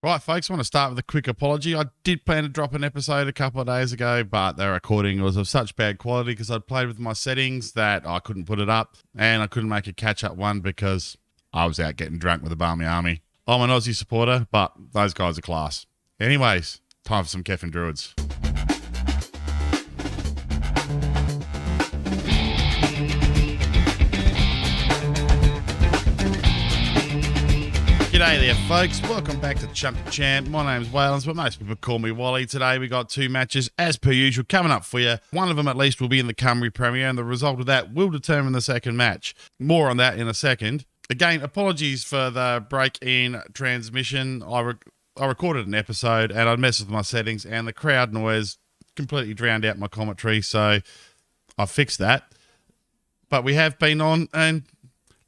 Right, folks, I want to start with a quick apology. I did plan to drop an episode a couple of days ago, but the recording was of such bad quality because I'd played with my settings that I couldn't put it up, and I couldn't make a catch-up one because I was out getting drunk with the Barmy Army. I'm an Aussie supporter, but those guys are class. Anyways, time for some Cefn Druids. G'day there, folks. Welcome back to Chump Champ. My name's Whalens, but most people call me Wally. Today we got two matches, as per usual, coming up for you. One of them, at least, will be in the Cymru Premier, and the result of that will determine the second match. More on that in a second. Again, apologies for the break in transmission. I recorded an episode, and I'd messed with my settings, and the crowd noise completely drowned out my commentary, so I fixed that. But we have been on, and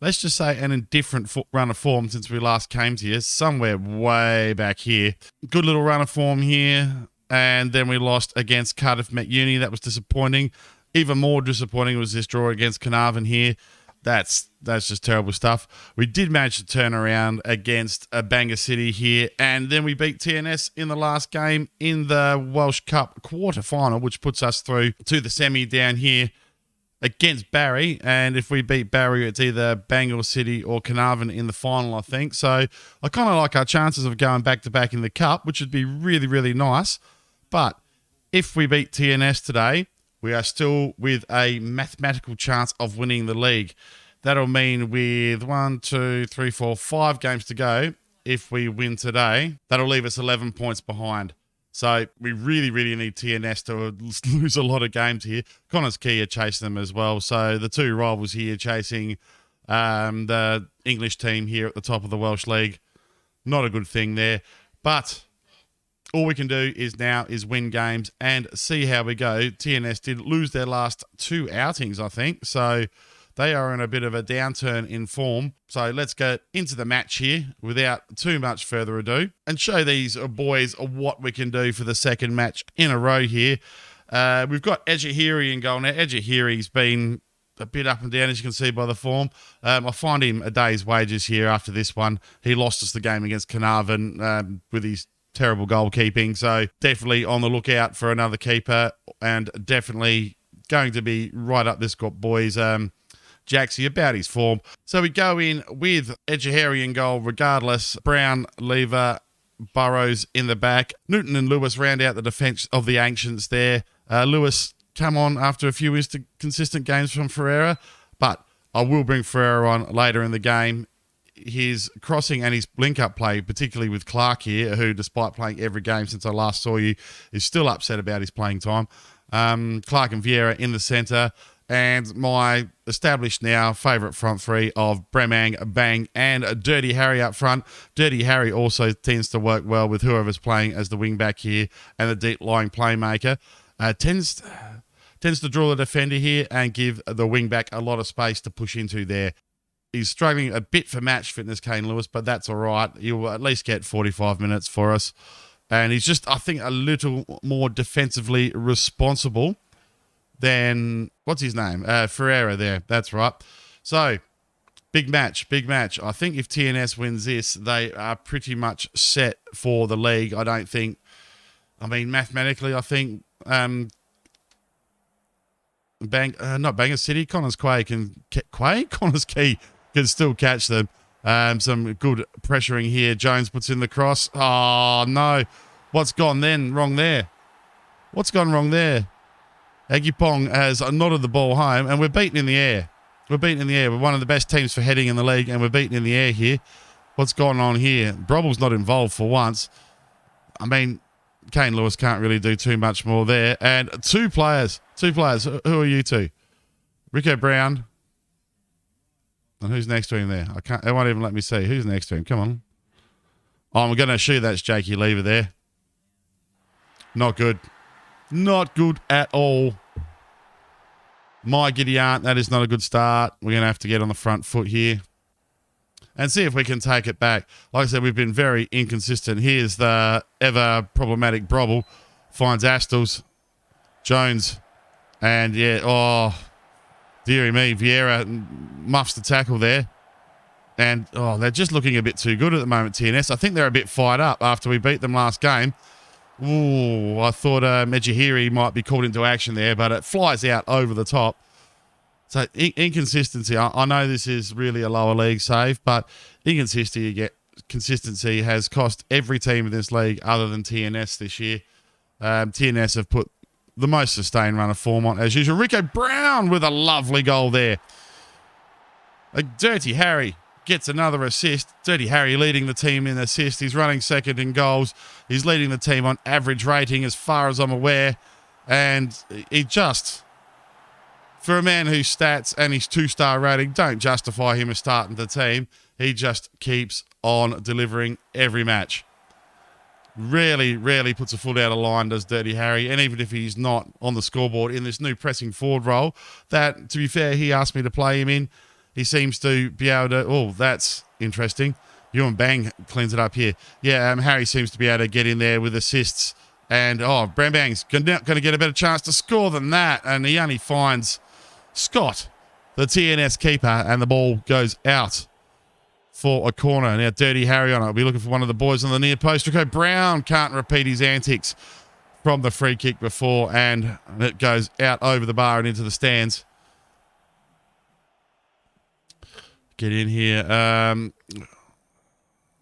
let's just say an indifferent run of form since we last came to you, somewhere way back here. Good little run of form here, and then we lost against Cardiff Met Uni. That was disappointing. Even more disappointing was this draw against Carnarvon here. That's just terrible stuff. We did manage to turn around against a Bangor City here, and then we beat TNS in the last game in the Welsh Cup quarter-final, which puts us through to the semi down here against Barry, and if we beat Barry, it's either Bangor City or Carnarvon in the final, I think. So I kind of like our chances of going back-to-back in the Cup, which would be really, really nice. But if we beat TNS today, we are still with a mathematical chance of winning the league. That'll mean with 5 games to go, if we win today, that'll leave us 11 points behind. So we really, really need TNS to lose a lot of games here. Connors Key are chasing them as well. So the two rivals here chasing the English team here at the top of the Welsh League. Not a good thing there. But all we can do is win games and see how we go. TNS did lose their last 2 outings, I think. So they are in a bit of a downturn in form. So let's get into the match here without too much further ado and show these boys what we can do for the second match in a row here. We've got Ejahiri in goal now. Ejahiri's been a bit up and down, as you can see by the form. I find him a day's wages here after this one. He lost us the game against Carnarvon with his terrible goalkeeping. So definitely on the lookout for another keeper, and definitely going to be right up this boys' Jaxie about his form. So we go in with Ejahiri in goal regardless. Brown, Lever, Burrows in the back. Newton and Lewis round out the defence of the Ancients there. Lewis come on after a few consistent games from Ferreira, but I will bring Ferreira on later in the game. His crossing and his link-up play, particularly with Clark here, who, despite playing every game since I last saw you, is still upset about his playing time. Clark and Vieira in the centre. And my established now favourite front three of Bremang, Bang, and Dirty Harry up front. Dirty Harry also tends to work well with whoever's playing as the wing-back here and the deep-lying playmaker. Tends to draw the defender here and give the wing-back a lot of space to push into there. He's struggling a bit for match fitness, Kane Lewis, but that's all right. He'll at least get 45 minutes for us. And he's just, I think, a little more defensively responsible than, what's his name? Ferreira there. That's right. So, big match. I think if TNS wins this, they are pretty much set for the league. Mathematically, I think not Bangor City, Connors Key can still catch them. Some good pressuring here. Jones puts in the cross. Oh, no. What's gone wrong there? Agipong has nodded the ball home, and we're beaten in the air. We're one of the best teams for heading in the league, and we're beaten in the air here. What's going on here? Brobble's not involved for once. Kane Lewis can't really do too much more there. And two players. Who are you two? Rico Brown. And who's next to him there? They won't even let me see. Who's next to him? Come on. Oh, I'm going to assume that's Jakey Lever there. Not good. Not good at all. My giddy aunt, that is not a good start. We're going to have to get on the front foot here and see if we can take it back. Like I said, we've been very inconsistent. Here's the ever problematic Brobble. Finds Astles. Jones. And yeah, dearie me, Vieira muffs the tackle there. And, they're just looking a bit too good at the moment, TNS. I think they're a bit fired up after we beat them last game. Ooh, I thought Mejahiri might be called into action there, but it flies out over the top. So inconsistency. I know this is really a lower league save, but consistency has cost every team in this league other than TNS this year. TNS have put the most sustained run of form on as usual. Rico Brown with a lovely goal there. Dirty Harry gets another assist. Dirty Harry leading the team in assists. He's running second in goals. He's leading the team on average rating as far as I'm aware. And he just, for a man whose stats and his 2-star rating don't justify him as starting the team, he just keeps on delivering every match. Rarely puts a foot out of line, does Dirty Harry. And even if he's not on the scoreboard in this new pressing forward role, that, to be fair, he asked me to play him in. He seems to be able to... Oh, that's interesting. Ewan Bang cleans it up here. Yeah, Harry seems to be able to get in there with assists. And, Brambang's going to get a better chance to score than that. And he only finds Scott, the TNS keeper, and the ball goes out for a corner. Now, Dirty Harry on it. We'll be looking for one of the boys on the near post. Rico Brown can't repeat his antics from the free kick before. And it goes out over the bar and into the stands. Get in here.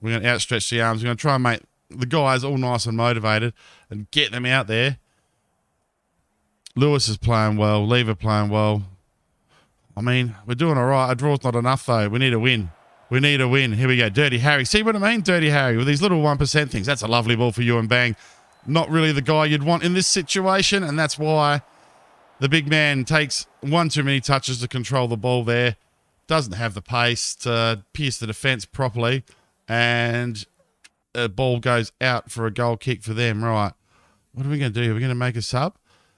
We're going to outstretch the arms. We're going to try and make the guys all nice and motivated and get them out there. Lewis is playing well. Lever playing well. I mean, we're doing all right. A draw's not enough, though. We need a win. We need a win. Here we go. Dirty Harry. See what I mean? Dirty Harry with these little 1% things. That's a lovely ball for you and Bang. Not really the guy you'd want in this situation, and that's why the big man takes one too many touches to control the ball there. Doesn't have the pace to pierce the defence properly, and the ball goes out for a goal kick for them. Right. What are we going to do? Are we going to make a sub?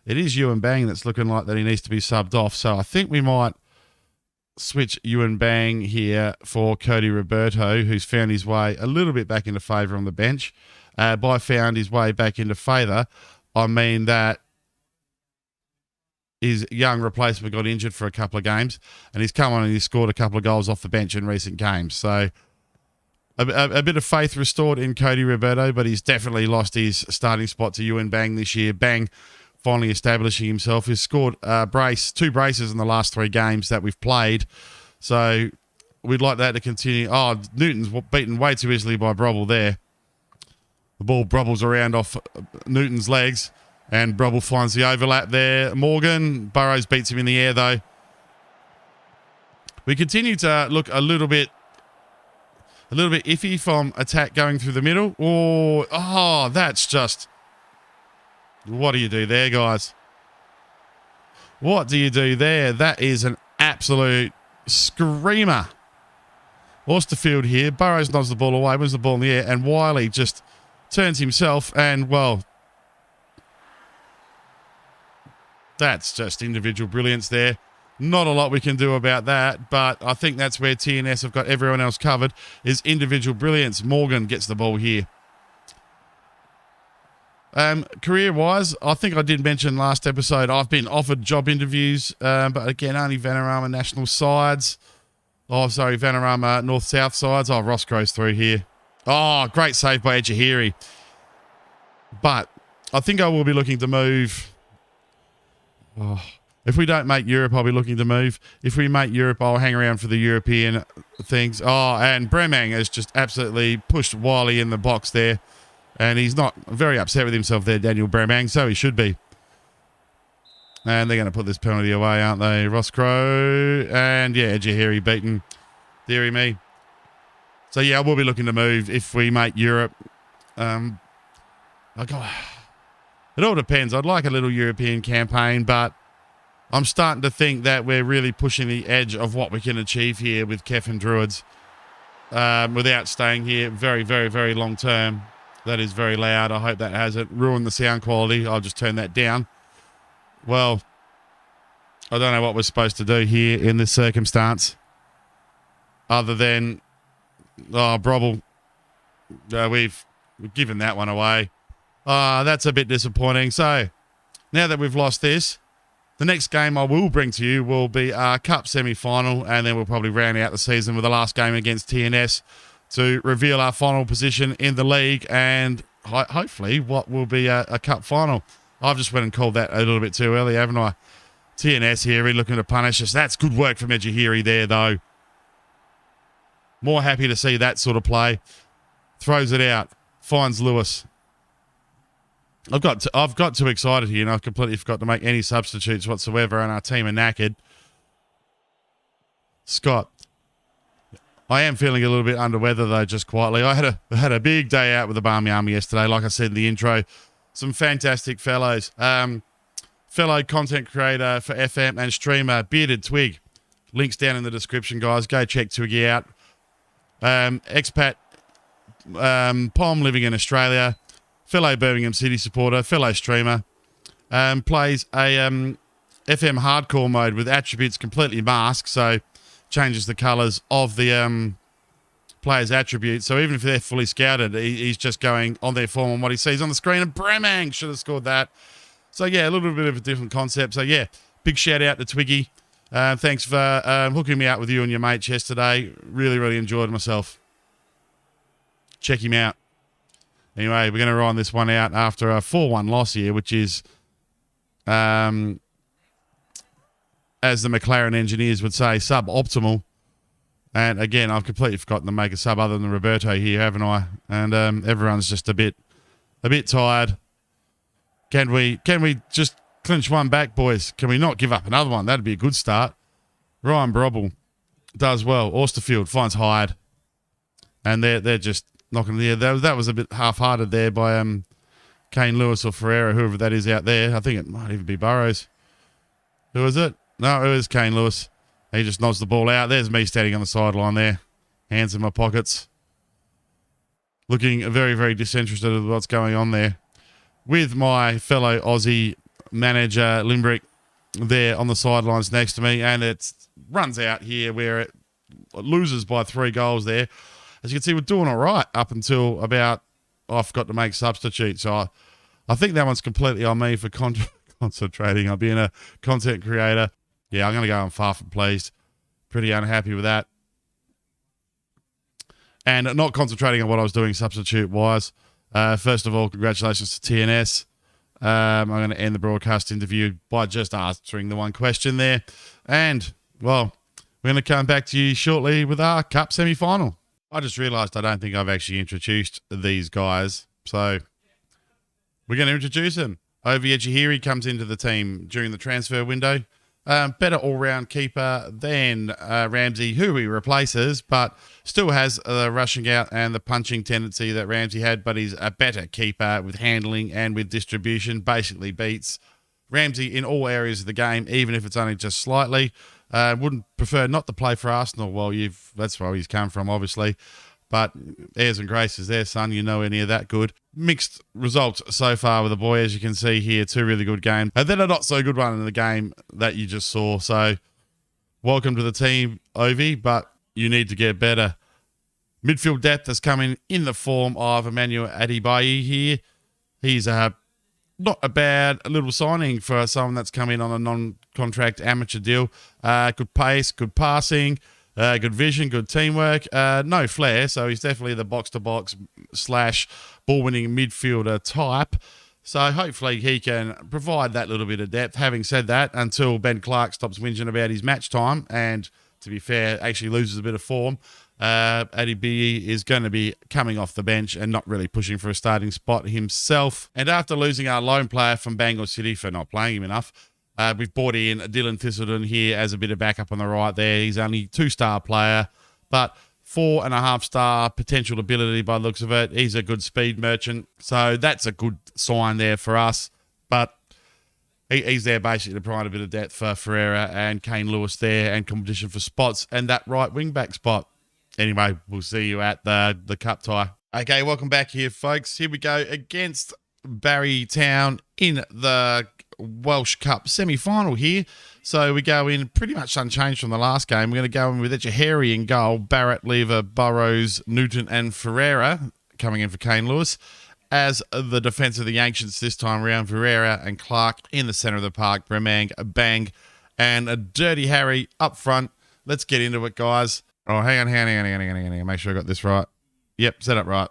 It is Ewan Bang that's looking like that he needs to be subbed off, so I think we might switch Ewan Bang here for Cody Roberto, who's found his way a little bit back into favour on the bench. By found his way back into favour, I mean that his young replacement got injured for a couple of games, and he's come on and he's scored a couple of goals off the bench in recent games. So a bit of faith restored in Cody Roberto, but he's definitely lost his starting spot to Ewan Bang this year. Bang finally establishing himself. He's scored two braces in the last 3 games that we've played. So we'd like that to continue. Oh, Newton's beaten way too easily by Brobble there. The ball brobbles around off Newton's legs, and Brobble finds the overlap there. Morgan, Burrows beats him in the air, though. We continue to look a little bit iffy from attack going through the middle. Oh, that's just... What do you do there, guys? What do you do there? That is an absolute screamer. Austerfield here. Burrows nods the ball away, wins the ball in the air, and Wiley just turns himself, and, well, that's just individual brilliance there. Not a lot we can do about that, but I think that's where TNS have got everyone else covered, is individual brilliance. Morgan gets the ball here. Career-wise, I think I did mention last episode, I've been offered job interviews, but again, only Vanarama national sides. Vanarama north-south sides. Ross goes through here. Great save by Ejahiri. But I think I will be looking to move. If we don't make Europe, I'll be looking to move. If we make Europe, I'll hang around for the European things. And Bremang has just absolutely pushed Wiley in the box there. And he's not very upset with himself there, Daniel Bremang, so he should be. And they're going to put this penalty away, aren't they? Ross Crow. And, yeah, Ejahiri beaten. Deary me. So, yeah, I will be looking to move if we make Europe. It all depends. I'd like a little European campaign, but I'm starting to think that we're really pushing the edge of what we can achieve here with Cefn Druids without staying here very, very, very long term. That is very loud. I hope that hasn't ruined the sound quality. I'll just turn that down. Well, I don't know what we're supposed to do here in this circumstance other than, Brobble. We've given that one away. That's a bit disappointing. So now that we've lost this, The next game I will bring to you will be our Cup semi-final, and then we'll probably round out the season with the last game against TNS to reveal our final position in the league and hopefully what will be a Cup final. I've just went and called that a little bit too early, haven't I? TNS here, really looking to punish us. That's good work from Ejihiri there, though. More happy to see that sort of play. Throws it out. Finds Lewis. I've got too excited here, and I've completely forgot to make any substitutes whatsoever, and our team are knackered. Scott. I am feeling a little bit under weather, though, just quietly. I had a big day out with the Barmy Army yesterday, like I said in the intro. Some fantastic fellows. Fellow content creator for FM and streamer, Bearded Twig. Links down in the description, guys. Go check Twiggy out. Expat Pom living in Australia. Fellow Birmingham City supporter, fellow streamer, plays a FM hardcore mode with attributes completely masked, so changes the colours of the player's attributes. So even if they're fully scouted, he's just going on their form and what he sees on the screen, and Bremang should have scored that. So yeah, a little bit of a different concept. So yeah, big shout out to Twiggy. Thanks for hooking me out with you and your mates yesterday. Really, really enjoyed myself. Check him out. Anyway, we're going to ride this one out after a 4-1 loss here, which is, as the McLaren engineers would say, suboptimal. And again, I've completely forgotten to make a sub other than Roberto here, haven't I? And everyone's just a bit tired. Can we just clinch one back, boys? Can we not give up another one? That'd be a good start. Ryan Brobble does well. Austerfield finds Hyde, and they're just knocking the air. That was a bit half-hearted there by Kane Lewis or Ferreira, whoever that is out there. I think it might even be Burrows. Who is it? No, it was Kane Lewis. He just nods the ball out. There's me standing on the sideline there, hands in my pockets, looking very, very disinterested with what's going on there. With my fellow Aussie manager, Limbrick, there on the sidelines next to me, and it runs out here where it loses by 3 goals there. As you can see, we're doing all right up until about, I forgot to make substitutes. So I think that one's completely on me for concentrating on being a content creator. Yeah, I'm going to go on far from pleased. Pretty unhappy with that. And not concentrating on what I was doing substitute-wise. First of all, congratulations to TNS. I'm going to end the broadcast interview by just answering the one question there. And, well, we're going to come back to you shortly with our Cup semi-final. I just realised I don't think I've actually introduced these guys. So we're going to introduce them. Ovi Ejihiri comes into the team during the transfer window. Better all-round keeper than Ramsey, who he replaces, but still has the rushing out and the punching tendency that Ramsey had, but he's a better keeper with handling and with distribution. Basically beats Ramsey in all areas of the game, even if it's only just slightly. Wouldn't prefer not to play for Arsenal. Well, that's where he's come from, obviously. But airs and graces there, son. You know any of that good. Mixed results so far with the boy, as you can see here. 2 really good games. And then a not so good one in the game that you just saw. So welcome to the team, Ovi, but you need to get better. Midfield depth has come in the form of Emmanuel Adebayi here. He's not a bad little signing for someone that's come in on a non-contract amateur deal. Good pace, good passing, good vision, good teamwork. No flair, so he's definitely the box-to-box / ball-winning midfielder type. So hopefully he can provide that little bit of depth. Having said that, until Ben Clark stops whinging about his match time and, to be fair, actually loses a bit of form, Adebayi is going to be coming off the bench and not really pushing for a starting spot himself. And after losing our lone player from Bangor City for not playing him enough, we've brought in Dylan Thistleton here as a bit of backup on the right there. He's only 2-star player, but 4.5-star potential ability by the looks of it. He's a good speed merchant, so that's a good sign there for us. But he's there basically to provide a bit of depth for Ferreira and Kane Lewis there, and competition for spots and that right wing-back spot. Anyway, we'll see you at the cup tie. Okay, welcome back here, folks. Here we go against Barry Town in the Welsh Cup semi-final here. So we go in pretty much unchanged from the last game. We're going to go in with Ejihiri in goal, Barrett, Lever, Burrows, Newton and Ferreira coming in for Kane Lewis. as the defense of the Ancients this time around. Vieira and Clark in the center of the park. Bremang, Bang, and a Dirty Harry up front. Let's get into it, guys. Oh, hang on. Make sure I got this right. Yep, set up right.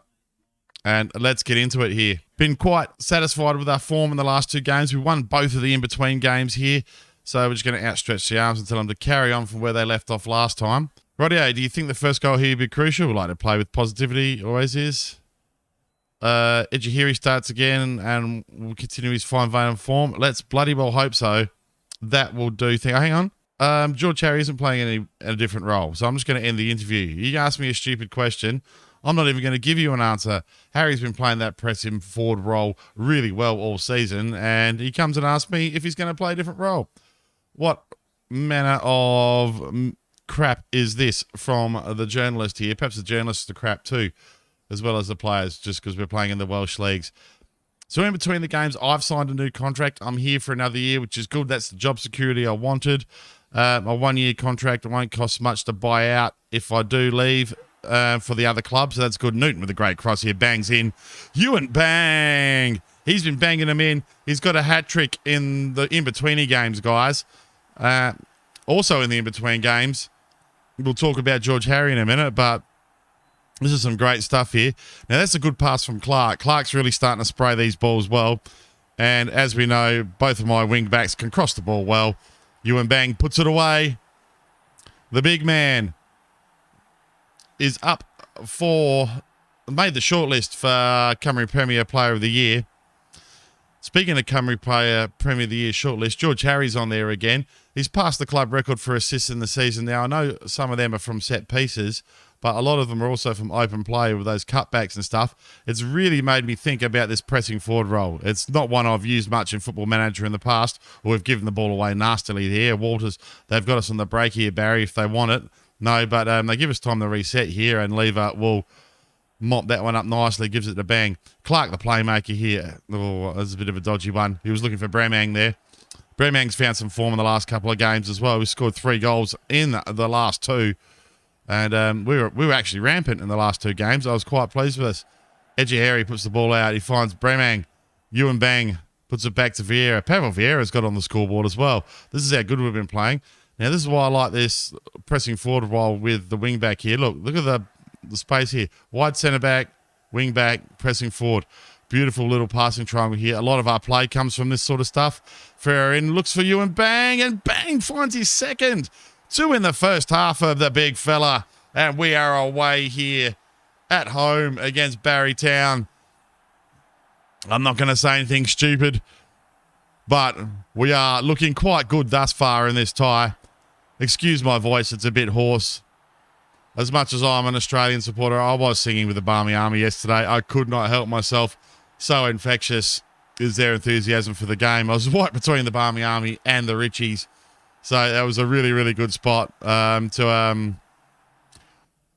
And let's get into it here. Been quite satisfied with our form in the last 2 games. We won both of the in-between games here. So we're just going to outstretch the arms and tell them to carry on from where they left off last time. Rightio, do you think the first goal here will be crucial? We like to play with positivity, always is. Ejihiri starts again and will continue his fine vein of form. Let's bloody well hope so. That will do. Oh, hang on. George Harry isn't playing a different role, so I'm just going to end the interview. You asked me a stupid question. I'm not even going to give you an answer. Harry's been playing that pressing forward role really well all season, and he comes and asks me if he's going to play a different role. What manner of crap is this from the journalist here? Perhaps the journalist is the crap too, as well as the players, just because we're playing in the Welsh leagues. So in between the games, I've signed a new contract. I'm here for another year, which is good. That's the job security I wanted. My 1-year contract, it won't cost much to buy out if I do leave for the other club, so that's good. Newton with a great cross here, bangs in. Ewan bang! He's been banging them in. He's got a hat-trick in the in-betweeny games, guys. Also in the in-between games, we'll talk about George Harry in a minute, but this is some great stuff here. Now, that's a good pass from Clark. Clark's really starting to spray these balls well. And as we know, both of my wing backs can cross the ball well. Ewan Bang puts it away. The big man is up made the shortlist for Cymru Premier Player of the Year. Speaking of Cymru Premier of the Year shortlist, George Harry's on there again. He's passed the club record for assists in the season. Now, I know some of them are from set pieces, but a lot of them are also from open play with those cutbacks and stuff. It's really made me think about this pressing forward role. It's not one I've used much in Football Manager in the past, or we've given the ball away nastily here. Walters, they've got us on the break here, Barry, if they want it. No, but they give us time to reset here, and Lever will mop that one up nicely, gives it a bang. Clark, the playmaker here. Oh, that's a bit of a dodgy one. He was looking for Bremang there. Bremang's found some form in the last couple of games as well. We scored 3 goals in the last 2. And we were actually rampant in the last 2 games. I was quite pleased with us. Ejihiri puts the ball out. He finds Bremang. Ewan Bang puts it back to Vieira. Pavel Vieira's got on the scoreboard as well. This is how good we've been playing. Now, this is why I like this pressing forward role with the wing back here. Look at the space here. Wide centre back, wing back, pressing forward. Beautiful little passing triangle here. A lot of our play comes from this sort of stuff. Ferrer in, looks for Ewan Bang, and Bang finds his second. 2 in the first half of the big fella. And we are away here at home against Barrytown. I'm not going to say anything stupid, but we are looking quite good thus far in this tie. Excuse my voice, it's a bit hoarse. As much as I'm an Australian supporter, I was singing with the Barmy Army yesterday. I could not help myself. So infectious is their enthusiasm for the game. I was right between the Barmy Army and the Richies. So that was a really, really good spot to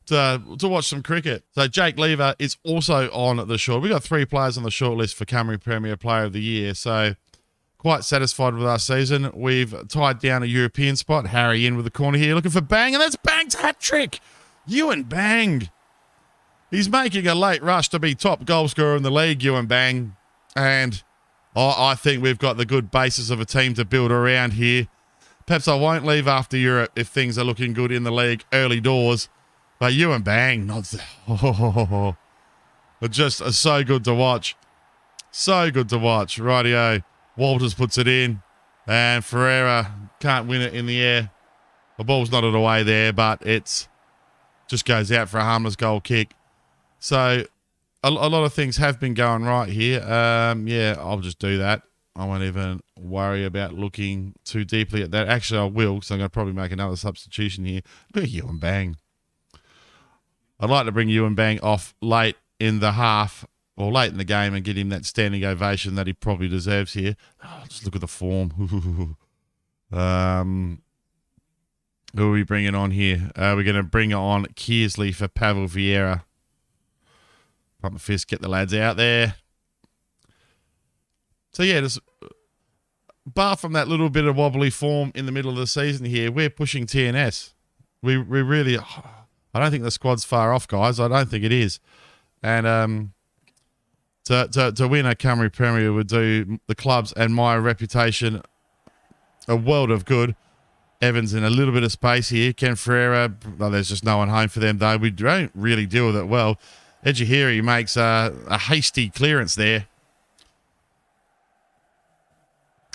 watch some cricket. So Jake Lever is also on the short. We've got 3 players on the short list for Cymru Premier Player of the Year. So quite satisfied with our season. We've tied down a European spot. Harry in with the corner here, looking for Bang, and that's Bang's hat-trick. Ewan Bang. He's making a late rush to be top goal scorer in the league, Ewan Bang. And I think we've got the good basis of a team to build around here. Perhaps I won't leave after Europe if things are looking good in the league early doors. But Ewan Bang, just so good to watch. So good to watch. Rightio. Walters puts it in. And Ferreira can't win it in the air. The ball's knotted away there, but it's just goes out for a harmless goal kick. So a lot of things have been going right here. Yeah, I'll just do that. I won't even worry about looking too deeply at that. Actually, I will, because I'm going to probably make another substitution here. Look at Ewan Bang. I'd like to bring Ewan Bang off late in the half, or late in the game, and get him that standing ovation that he probably deserves here. Oh, just look at the form. Who are we bringing on here? We're going to bring on Kearsley for Pavel Vieira. Pump the fist, get the lads out there. So, yeah, just bar from that little bit of wobbly form in the middle of the season here, we're pushing TNS. We really... I don't think the squad's far off, guys. I don't think it is. And To win a Cymru Premier would do the clubs and my reputation a world of good. Evans in a little bit of space here. Ken Ferreira, well, there's just no one home for them, though. We don't really deal with it well. Ejihiri makes a hasty clearance there.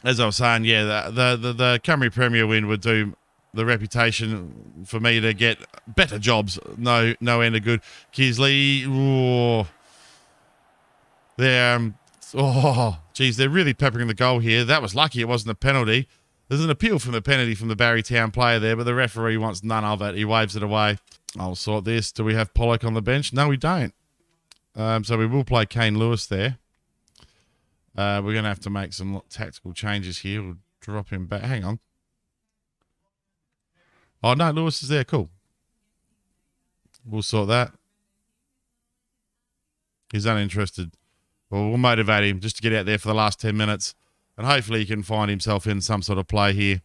As I was saying, yeah, the Cymru Premier win would do the reputation for me to get better jobs. No end of good. Kisley, geez, they're really peppering the goal here. That was lucky it wasn't a penalty. There's an appeal from the penalty from the Barrytown player there, but the referee wants none of it. He waves it away. I'll sort this. Do we have Pollock on the bench? No, we don't. So we will play Kane Lewis there. We're going to have to make some tactical changes here. We'll drop him back. Hang on. Oh, no, Lewis is there. Cool. We'll sort that. He's uninterested. Well, we'll motivate him just to get out there for the last 10 minutes. And hopefully he can find himself in some sort of play here.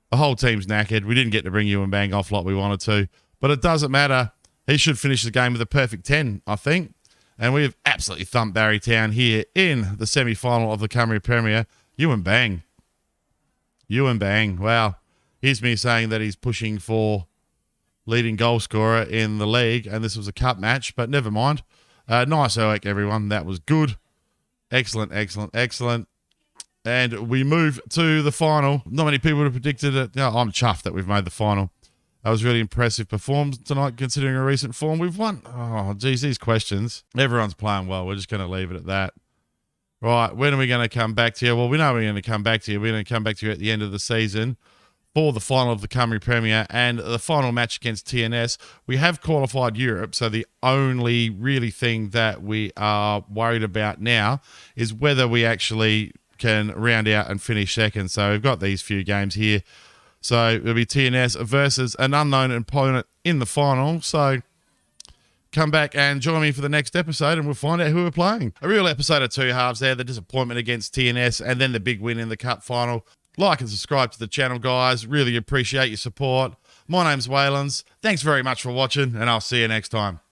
The whole team's knackered. We didn't get to bring Ewan Bang off like we wanted to. But it doesn't matter. He should finish the game with a perfect 10, I think. And we've absolutely thumped Barrytown here in the semi-final of the Cymru Premier. Ewan Bang. Ewan Bang. Wow. Here's me saying that he's pushing for leading goal scorer in the league. And this was a cup match, but never mind. Nice work, everyone. That was good. Excellent, excellent, excellent. And we move to the final. Not many people would have predicted it. No, I'm chuffed that we've made the final. That was really impressive performance tonight, considering a recent form. We've won. Oh, geez, these questions. Everyone's playing well. We're just going to leave it at that. Right, when are we going to come back to you? Well, we know we're going to come back to you. We're going to come back to you at the end of the season for the final of the Cymru Premier and the final match against TNS. We have qualified Europe, so the only really thing that we are worried about now is whether we actually can round out and finish second. So we've got these few games here. So it'll be TNS versus an unknown opponent in the final. So come back and join me for the next episode and we'll find out who we're playing. A real episode of two halves there. The disappointment against TNS and then the big win in the cup final. Like and subscribe to the channel, guys. Really appreciate your support. My name's Waylands. Thanks very much for watching and I'll see you next time.